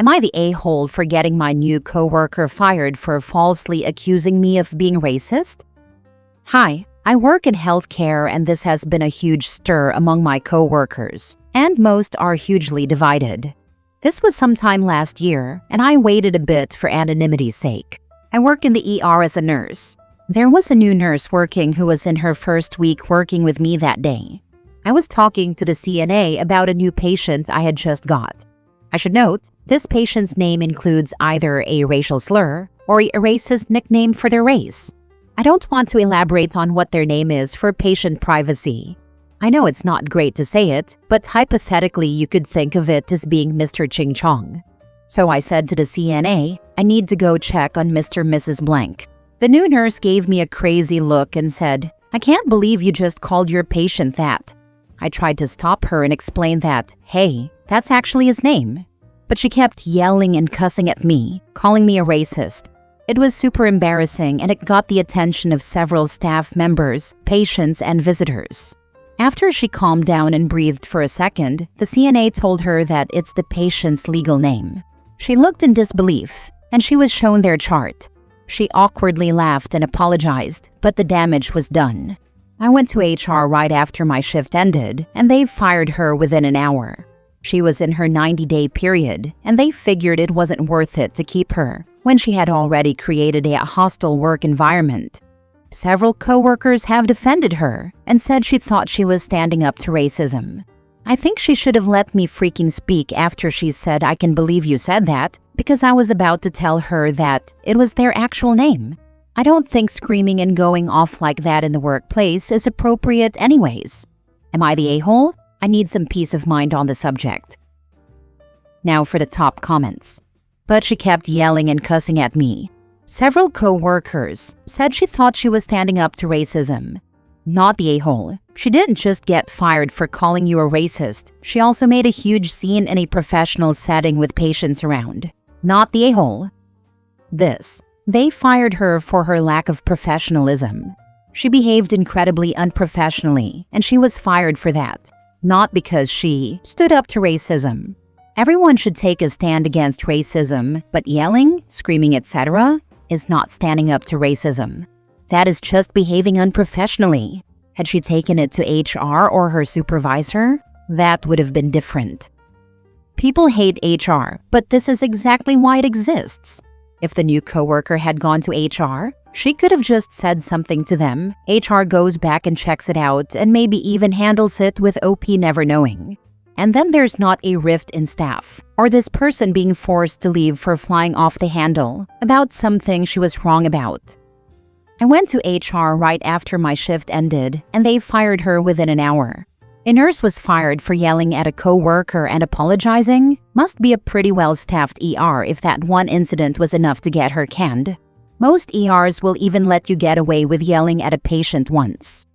Am I the a-hole for getting my new coworker fired for falsely accusing me of being racist? Hi, I work in healthcare and this has been a huge stir among my coworkers, and most are hugely divided. This was sometime last year, and I waited a bit for anonymity's sake. I work in the ER as a nurse. There was a new nurse working who was in her first week working with me that day. I was talking to the CNA about a new patient I had just got. I should note, this patient's name includes either a racial slur or a racist nickname for their race. I don't want to elaborate on what their name is for patient privacy. I know it's not great to say it, but hypothetically you could think of it as being Mr. Ching Chong. So I said to the CNA, I need to go check on Mr. Mrs. Blank. The new nurse gave me a crazy look and said, I can't believe you just called your patient that. I tried to stop her and explain that, hey, that's actually his name. But she kept yelling and cussing at me, calling me a racist. It was super embarrassing and it got the attention of several staff members, patients, and visitors. After she calmed down and breathed for a second, the CNA told her that it's the patient's legal name. She looked in disbelief, and she was shown their chart. She awkwardly laughed and apologized, but the damage was done. I went to HR right after my shift ended, and they fired her within an hour. She was in her 90-day period, and they figured it wasn't worth it to keep her when she had already created a hostile work environment. Several coworkers have defended her and said she thought she was standing up to racism. I think she should have let me freaking speak after she said, I can believe you said that, because I was about to tell her that it was their actual name. I don't think screaming and going off like that in the workplace is appropriate anyways. Am I the a-hole? I need some peace of mind on the subject. Now for the top comments. But she kept yelling and cussing at me. Several co-workers said she thought she was standing up to racism. Not the a-hole. She didn't just get fired for calling you a racist. She also made a huge scene in a professional setting with patients around. Not the a-hole. They fired her for her lack of professionalism. She behaved incredibly unprofessionally, and she was fired for that. Not because she stood up to racism. Everyone should take a stand against racism, but yelling, screaming, etc. is not standing up to racism. That is just behaving unprofessionally. Had she taken it to HR or her supervisor, that would have been different. People hate HR, but this is exactly why it exists. If the new coworker had gone to HR, she could have just said something to them. HR goes back and checks it out and maybe even handles it with OP never knowing. And then there's not a rift in staff, or this person being forced to leave for flying off the handle about something she was wrong about. I went to HR right after my shift ended, and they fired her within an hour. A nurse was fired for yelling at a coworker and apologizing. Must be a pretty well-staffed ER if that one incident was enough to get her canned. Most ERs will even let you get away with yelling at a patient once.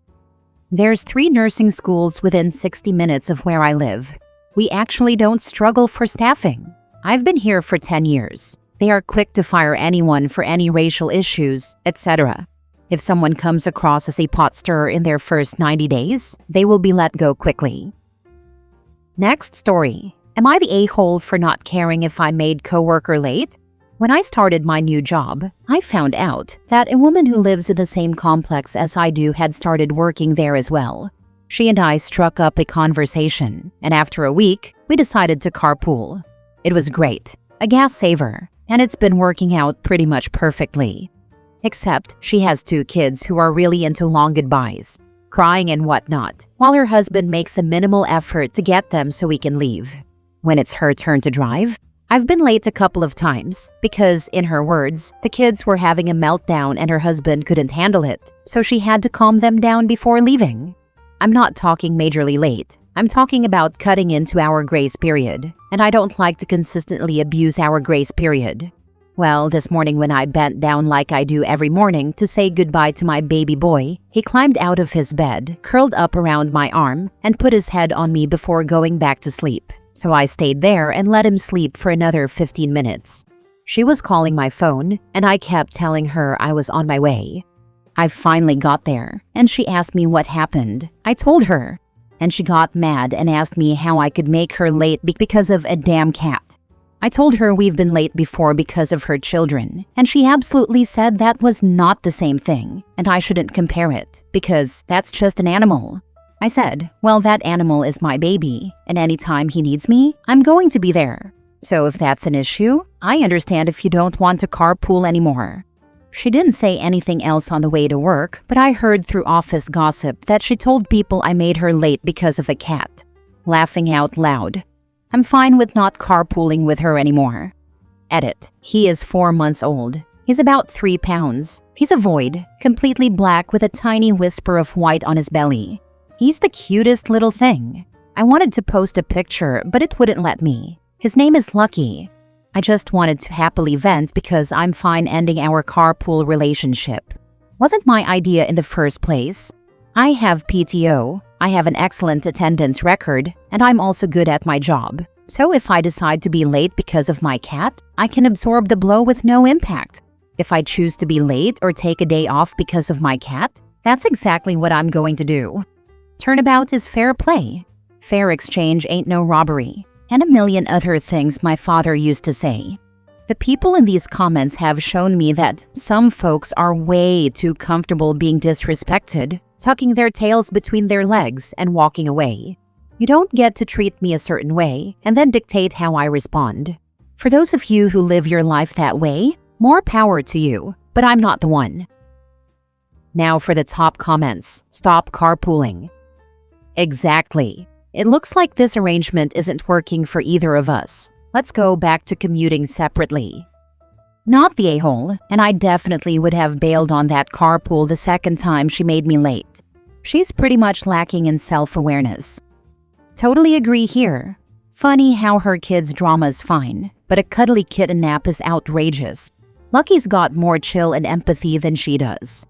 There's 3 nursing schools within 60 minutes of where I live. We actually don't struggle for staffing. I've been here for 10 years. They are quick to fire anyone for any racial issues, etc. If someone comes across as a pot stirrer in their first 90 days, they will be let go quickly. Next story. Am I the a-hole for not caring if I made coworker late? When I started my new job, I found out that a woman who lives in the same complex as I do had started working there as well. She and I struck up a conversation, and after a week, we decided to carpool. It was great, a gas saver, and it's been working out pretty much perfectly. Except she has 2 kids who are really into long goodbyes, crying and whatnot, while her husband makes a minimal effort to get them so we can leave. When it's her turn to drive, I've been late a couple of times because, in her words, the kids were having a meltdown and her husband couldn't handle it, so she had to calm them down before leaving. I'm not talking majorly late. I'm talking about cutting into our grace period, and I don't like to consistently abuse our grace period. Well, this morning when I bent down like I do every morning to say goodbye to my baby boy, he climbed out of his bed, curled up around my arm, and put his head on me before going back to sleep. So I stayed there and let him sleep for another 15 minutes. She was calling my phone, and I kept telling her I was on my way. I finally got there, and she asked me what happened. I told her, and she got mad and asked me how I could make her late because of a damn cat. I told her we've been late before because of her children, and she absolutely said that was not the same thing, and I shouldn't compare it, because that's just an animal. I said, well, that animal is my baby, and anytime he needs me, I'm going to be there. So if that's an issue, I understand if you don't want to carpool anymore. She didn't say anything else on the way to work, but I heard through office gossip that she told people I made her late because of a cat. Laughing out loud. I'm fine with not carpooling with her anymore. Edit. He is 4 months old. He's about 3 pounds. He's a void, completely black with a tiny whisper of white on his belly. He's the cutest little thing. I wanted to post a picture, but it wouldn't let me. His name is Lucky. I just wanted to happily vent because I'm fine ending our carpool relationship. Wasn't my idea in the first place. I have PTO, I have an excellent attendance record, and I'm also good at my job. So if I decide to be late because of my cat, I can absorb the blow with no impact. If I choose to be late or take a day off because of my cat, that's exactly what I'm going to do. Turnabout is fair play. Fair exchange ain't no robbery. And a million other things my father used to say. The people in these comments have shown me that some folks are way too comfortable being disrespected, tucking their tails between their legs and walking away. You don't get to treat me a certain way and then dictate how I respond. For those of you who live your life that way, more power to you, but I'm not the one. Now for the top comments. Stop carpooling. Exactly. It looks like this arrangement isn't working for either of us. Let's go back to commuting separately. Not the a-hole, and I definitely would have bailed on that carpool the second time she made me late. She's pretty much lacking in self-awareness. Totally agree here. Funny how her kid's drama is fine, but a cuddly kitten nap is outrageous. Lucky's got more chill and empathy than she does.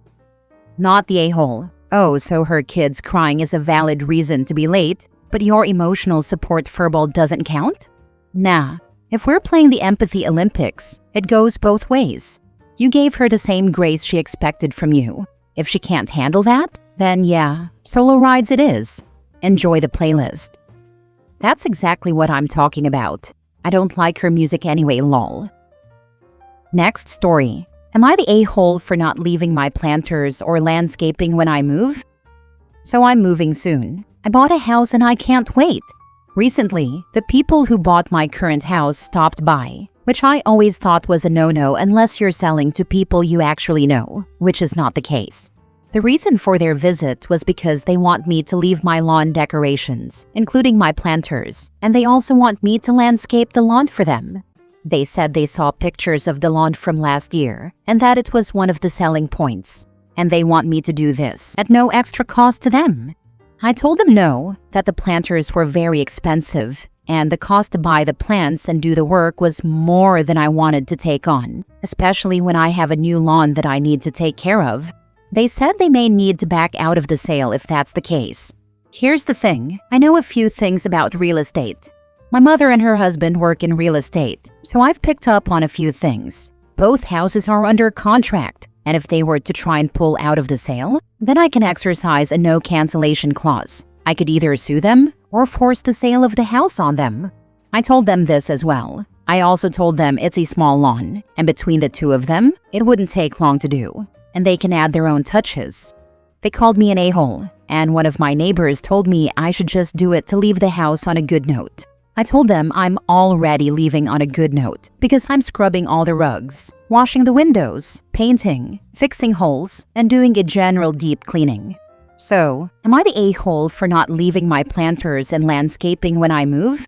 Not the a-hole. Oh, so her kid's crying is a valid reason to be late, but your emotional support furball doesn't count? Nah. If we're playing the empathy Olympics, it goes both ways. You gave her the same grace she expected from you. If she can't handle that, then yeah, solo rides it is. Enjoy the playlist. That's exactly what I'm talking about. I don't like her music anyway, lol. Next story. Am I the a-hole for not leaving my planters or landscaping when I move? So I'm moving soon. I bought a house and I can't wait. Recently, the people who bought my current house stopped by, which I always thought was a no-no unless you're selling to people you actually know, which is not the case. The reason for their visit was because they want me to leave my lawn decorations, including my planters, and they also want me to landscape the lawn for them. They said they saw pictures of the lawn from last year, and that it was one of the selling points, and they want me to do this at no extra cost to them. I told them no, that the planters were very expensive, and the cost to buy the plants and do the work was more than I wanted to take on, especially when I have a new lawn that I need to take care of. They said they may need to back out of the sale if that's the case. Here's the thing, I know a few things about real estate. My mother and her husband work in real estate, so I've picked up on a few things. Both houses are under contract. And if they were to try and pull out of the sale, then I can exercise a no cancellation clause. I could either sue them or force the sale of the house on them. I told them this as well. I also told them it's a small lawn, and between the two of them, it wouldn't take long to do, and they can add their own touches. They called me an a-hole, and one of my neighbors told me I should just do it to leave the house on a good note. I told them I'm already leaving on a good note because I'm scrubbing all the rugs, washing the windows, painting, fixing holes, and doing a general deep cleaning. So, am I the a-hole for not leaving my planters and landscaping when I move?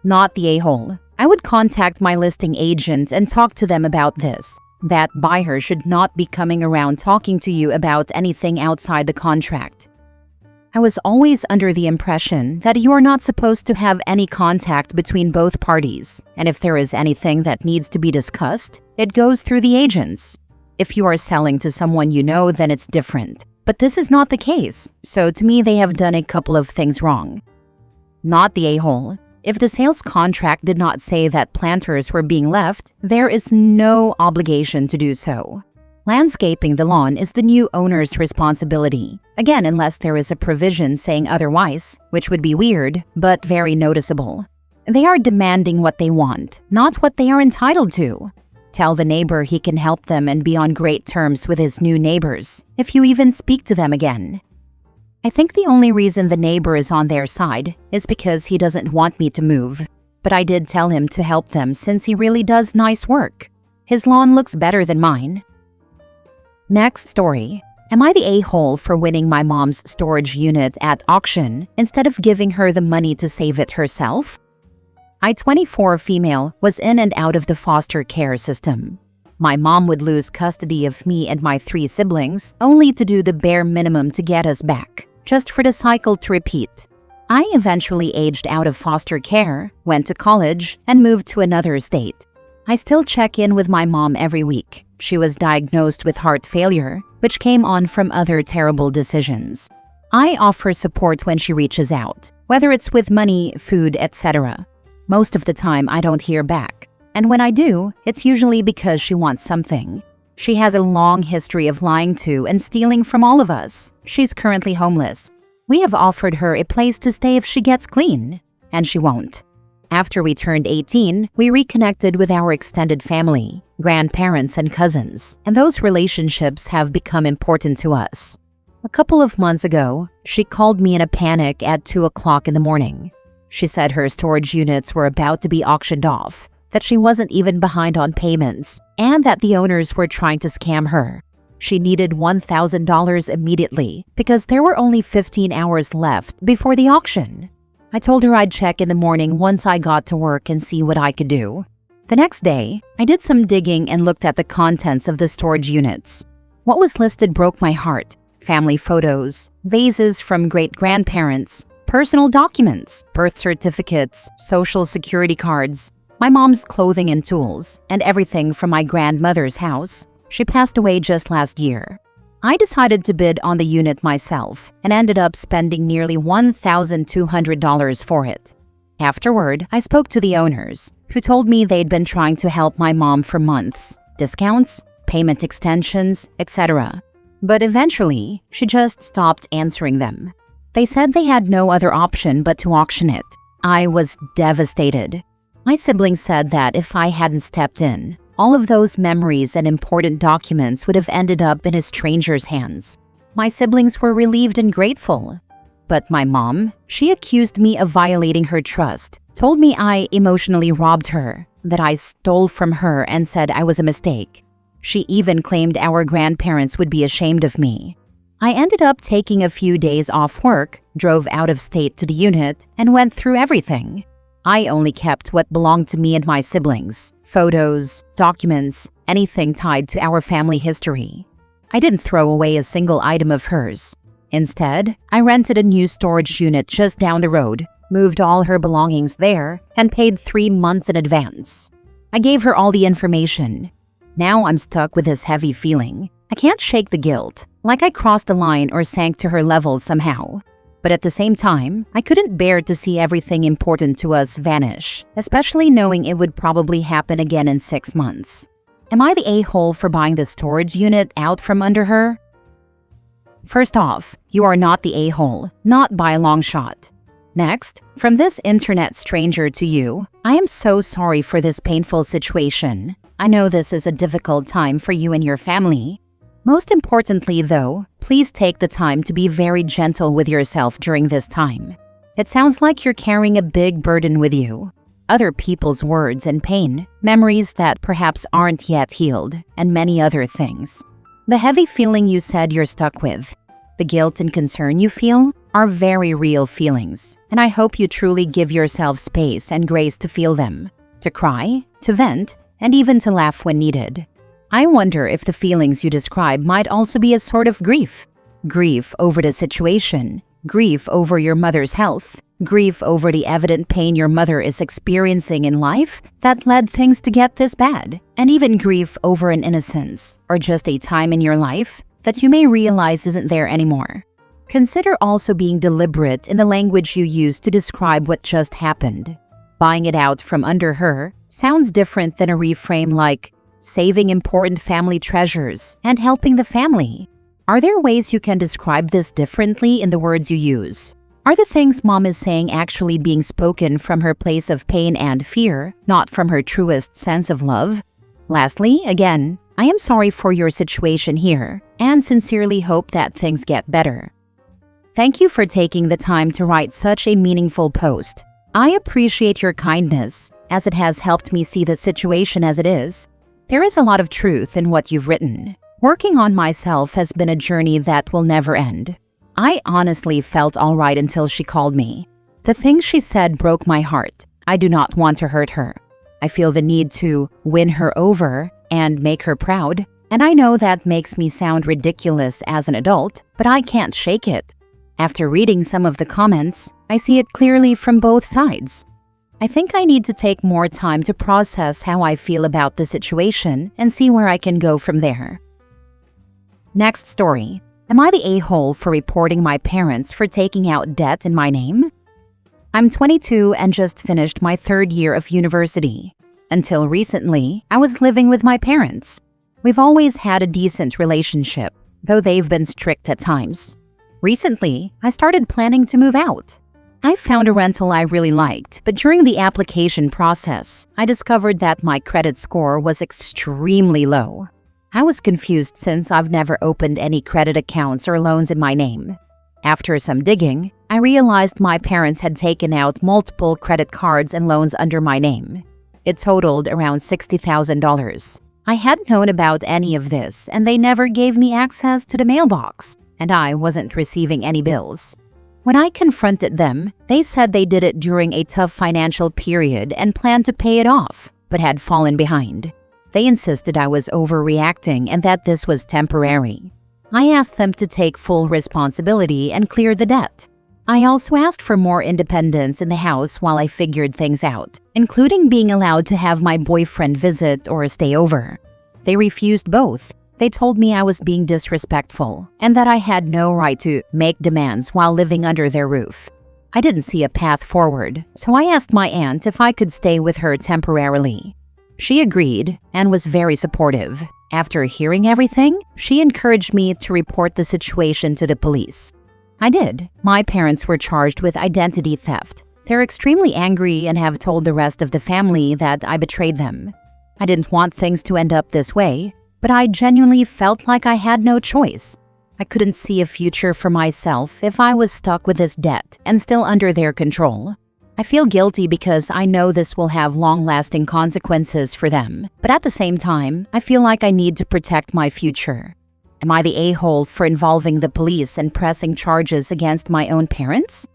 Not the a-hole. I would contact my listing agent and talk to them about this. That buyer should not be coming around talking to you about anything outside the contract. I was always under the impression that you are not supposed to have any contact between both parties, and if there is anything that needs to be discussed, it goes through the agents. If you are selling to someone you know, then it's different. But this is not the case, so to me they have done a couple of things wrong. Not the a-hole. If the sales contract did not say that planters were being left, there is no obligation to do so. Landscaping the lawn is the new owner's responsibility. Again, unless there is a provision saying otherwise, which would be weird, but very noticeable. They are demanding what they want, not what they are entitled to. Tell the neighbor he can help them and be on great terms with his new neighbors, if you even speak to them again. I think the only reason the neighbor is on their side is because he doesn't want me to move. But I did tell him to help them since he really does nice work. His lawn looks better than mine. Next story. Am I the a-hole for winning my mom's storage unit at auction instead of giving her the money to save it herself? I, 24 female, was in and out of the foster care system. My mom would lose custody of me and my 3 siblings only to do the bare minimum to get us back, just for the cycle to repeat. I eventually aged out of foster care, went to college, and moved to another state. I still check in with my mom every week. She was diagnosed with heart failure, which came on from other terrible decisions. I offer support when she reaches out, whether it's with money, food, etc. Most of the time, I don't hear back. And when I do, it's usually because she wants something. She has a long history of lying to and stealing from all of us. She's currently homeless. We have offered her a place to stay if she gets clean, and she won't. After we turned 18, we reconnected with our extended family, grandparents, and cousins, and those relationships have become important to us. A couple of months ago, she called me in a panic at 2 o'clock in the morning. She said her storage units were about to be auctioned off, that she wasn't even behind on payments, and that the owners were trying to scam her. She needed $1,000 immediately because there were only 15 hours left before the auction. I told her I'd check in the morning once I got to work and see what I could do. The next day, I did some digging and looked at the contents of the storage units. What was listed broke my heart. Family photos, vases from great-grandparents, personal documents, birth certificates, social security cards, my mom's clothing and tools, and everything from my grandmother's house. She passed away just last year. I decided to bid on the unit myself and ended up spending nearly $1,200 for it. Afterward, I spoke to the owners, who told me they'd been trying to help my mom for months, discounts, payment extensions, etc. But eventually, she just stopped answering them. They said they had no other option but to auction it. I was devastated. My siblings said that if I hadn't stepped in, all of those memories and important documents would have ended up in a stranger's hands. My siblings were relieved and grateful. But my mom, she accused me of violating her trust, told me I emotionally robbed her, that I stole from her and said I was a mistake. She even claimed our grandparents would be ashamed of me. I ended up taking a few days off work, drove out of state to the unit, and went through everything. I only kept what belonged to me and my siblings, photos, documents, anything tied to our family history. I didn't throw away a single item of hers. Instead, I rented a new storage unit just down the road, moved all her belongings there, and paid 3 months in advance. I gave her all the information. Now I'm stuck with this heavy feeling. I can't shake the guilt, like I crossed the line or sank to her level somehow. But at the same time, I couldn't bear to see everything important to us vanish, especially knowing it would probably happen again in 6 months. Am I the a-hole for buying the storage unit out from under her? First off, you are not the a-hole, not by a long shot. Next, from this internet stranger to you, I am so sorry for this painful situation. I know this is a difficult time for you and your family. Most importantly, though, please take the time to be very gentle with yourself during this time. It sounds like you're carrying a big burden with you. Other people's words and pain, memories that perhaps aren't yet healed, and many other things. The heavy feeling you said you're stuck with, the guilt and concern you feel, are very real feelings, and I hope you truly give yourself space and grace to feel them, to cry, to vent, and even to laugh when needed. I wonder if the feelings you describe might also be a sort of grief. Grief over the situation, grief over your mother's health, grief over the evident pain your mother is experiencing in life that led things to get this bad, and even grief over an innocence or just a time in your life that you may realize isn't there anymore. Consider also being deliberate in the language you use to describe what just happened. Buying it out from under her sounds different than a reframe like saving important family treasures and helping the family. Are there ways you can describe this differently in the words you use? Are the things mom is saying actually being spoken from her place of pain and fear, not from her truest sense of love? Lastly, again, I am sorry for your situation here and sincerely hope that things get better. Thank you for taking the time to write such a meaningful post. I appreciate your kindness, as it has helped me see the situation as it is. There is a lot of truth in what you've written. Working on myself has been a journey that will never end. I honestly felt all right until she called me. The things she said broke my heart. I do not want to hurt her. I feel the need to win her over and make her proud, and I know that makes me sound ridiculous as an adult, but I can't shake it. After reading some of the comments, I see it clearly from both sides. I think I need to take more time to process how I feel about the situation and see where I can go from there. Next story. Am I the a-hole for reporting my parents for taking out debt in my name? I'm 22 and just finished my 3rd year of university. Until recently, I was living with my parents. We've always had a decent relationship, though they've been strict at times. Recently, I started planning to move out. I found a rental I really liked, but during the application process, I discovered that my credit score was extremely low. I was confused since I've never opened any credit accounts or loans in my name. After some digging, I realized my parents had taken out multiple credit cards and loans under my name. It totaled around $60,000. I hadn't known about any of this, and they never gave me access to the mailbox, and I wasn't receiving any bills. When I confronted them, they said they did it during a tough financial period and planned to pay it off, but had fallen behind. They insisted I was overreacting and that this was temporary. I asked them to take full responsibility and clear the debt. I also asked for more independence in the house while I figured things out, including being allowed to have my boyfriend visit or stay over. They refused both. They told me I was being disrespectful and that I had no right to make demands while living under their roof. I didn't see a path forward, so I asked my aunt if I could stay with her temporarily. She agreed and was very supportive. After hearing everything, she encouraged me to report the situation to the police. I did. My parents were charged with identity theft. They're extremely angry and have told the rest of the family that I betrayed them. I didn't want things to end up this way, but I genuinely felt like I had no choice. I couldn't see a future for myself if I was stuck with this debt and still under their control. I feel guilty because I know this will have long-lasting consequences for them, but at the same time, I feel like I need to protect my future. Am I the a-hole for involving the police and pressing charges against my own parents?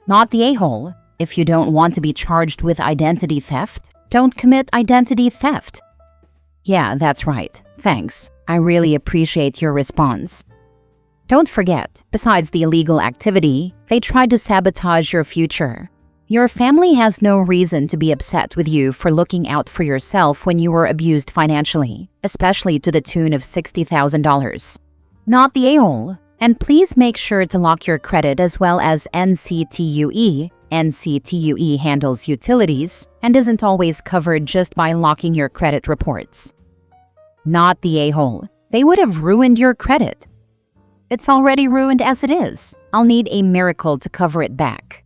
Not the a-hole. If you don't want to be charged with identity theft, don't commit identity theft. Yeah, that's right. Thanks. I really appreciate your response. Don't forget, besides the illegal activity, they tried to sabotage your future. Your family has no reason to be upset with you for looking out for yourself when you were abused financially, especially to the tune of $60,000. Not the a-hole. And please make sure to lock your credit as well as NCTUE. NCTUE handles utilities and isn't always covered just by locking your credit reports. Not the a-hole. They would have ruined your credit. It's already ruined as it is. I'll need a miracle to cover it back.